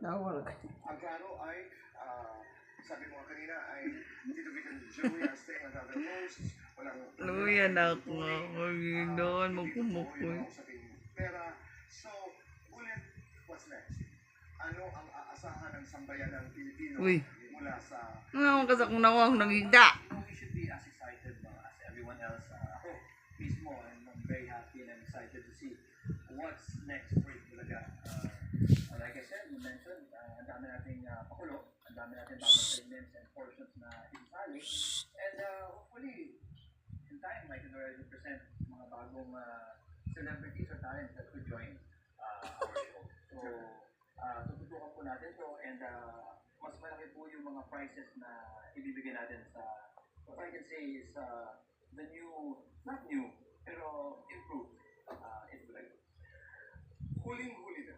Nawala ka. Ang plano ay, sabi mo kanina ay Tito Vic and Joey are staying at other posts. Walang Luya na ako nga. Magigdoon, magpumukoy. Pera. So, ulit, what's next? Ano ang aasahan ng sambayan ng Pilipino Uy. mula sa... Nga kasi kung nawang nangigda. We should be as excited as everyone else. Ako mismo, I'm very happy and I'm excited to see what's next for Itbulaga. Like I said, you mentioned, ang dami nating pakulo, ang dami nating bagong segments and portions na isasali. And hopefully, in time, I can already present mga bagong celebrities or talents that could join our show. So, tututukan po natin to and mas malaki po yung mga prizes na ibibigay natin sa what I can say is the new, not new, pero improved Itbulaga. Huling-huli na.